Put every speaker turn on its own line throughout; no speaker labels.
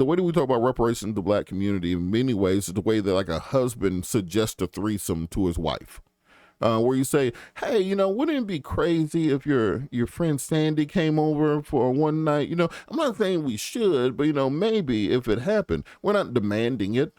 The way that we talk about reparations in the black community in many ways is the way that like a husband suggests a threesome to his wife. Where you say, "Hey, wouldn't it be crazy if your friend Sandy came over for one night?" I'm not saying we should, but maybe if it happened, we're not demanding it.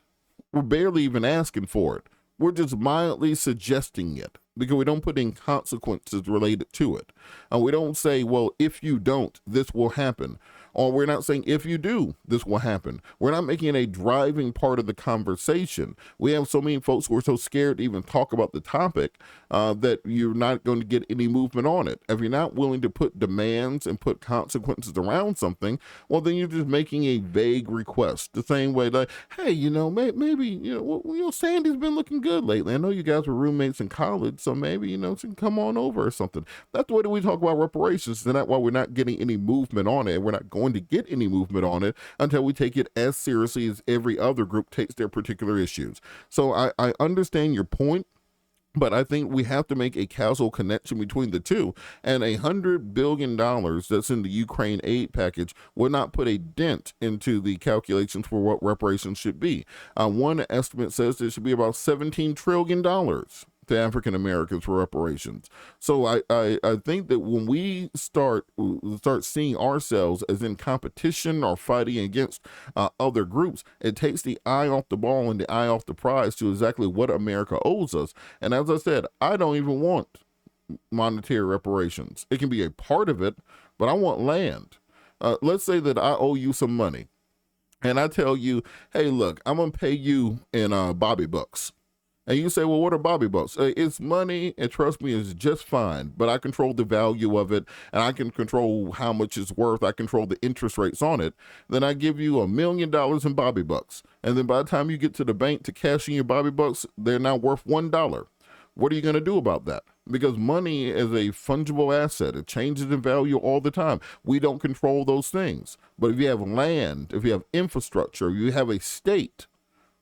We're barely even asking for it. We're just mildly suggesting it because we don't put in consequences related to it. We don't say, "Well, if you don't, this will happen." Or we're not saying, "If you do, this will happen." We're not making it a driving part of the conversation. We have so many folks who are so scared to even talk about the topic that you're not going to get any movement on it. If you're not willing to put demands and put consequences around something, well, then you're just making a vague request. The same way, like, "Hey, maybe, Sandy's been looking good lately. I know you guys were roommates in college, so maybe, she can come on over or something." That's the way that we talk about reparations. And that's why we're not getting any movement on it. We're not going to get any movement on it until we take it as seriously as every other group takes their particular issues. So I understand your point, but I think we have to make a causal connection between the two. And $100 billion that's in the Ukraine aid package will not put a dent into the calculations for what reparations should be. One estimate says there should be about $17 trillion to African Americans for reparations. So I think that when we start seeing ourselves as in competition or fighting against other groups, it takes the eye off the ball and the eye off the prize to exactly what America owes us. And as I said, I don't even want monetary reparations. It can be a part of it, but I want land. Let's say that I owe you some money and I tell you, "Hey, look, I'm going to pay you in Bobby bucks." And you say, "Well, what are Bobby bucks?" It's money, and trust me, it's just fine, but I control the value of it, and I can control how much it's worth. I control the interest rates on it. Then I give you $1 million in Bobby bucks. And then by the time you get to the bank to cash in your Bobby bucks, they're now worth $1. What are you going to do about that? Because money is a fungible asset. It changes in value all the time. We don't control those things. But if you have land, if you have infrastructure, you have a state,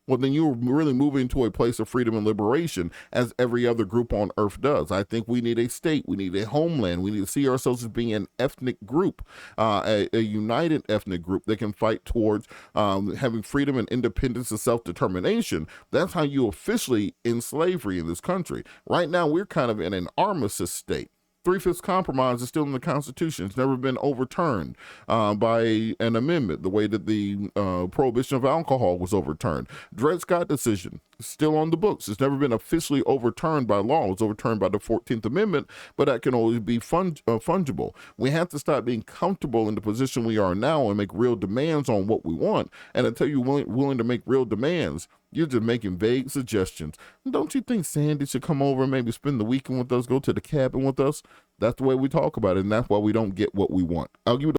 well, then you're really moving to a place of freedom and liberation as every other group on earth does. I think we need a state. We need a homeland. We need to see ourselves as being an ethnic group, a united ethnic group that can fight towards having freedom and independence and self-determination. That's how you officially end slavery in this country. Right now, we're kind of in an armistice state. Three-fifths compromise is still in the Constitution. It's never been overturned by an amendment, the way that the prohibition of alcohol was overturned. Dred Scott decision is still on the books. It's never been officially overturned by law. It was overturned by the 14th Amendment, but that can always be fungible. We have to stop being comfortable in the position we are now and make real demands on what we want. And until you're willing to make real demands, you're just making vague suggestions. Don't you think Sandy should come over and maybe spend the weekend with us, go to the cabin with us? That's the way we talk about it, and that's why we don't get what we want. I'll give it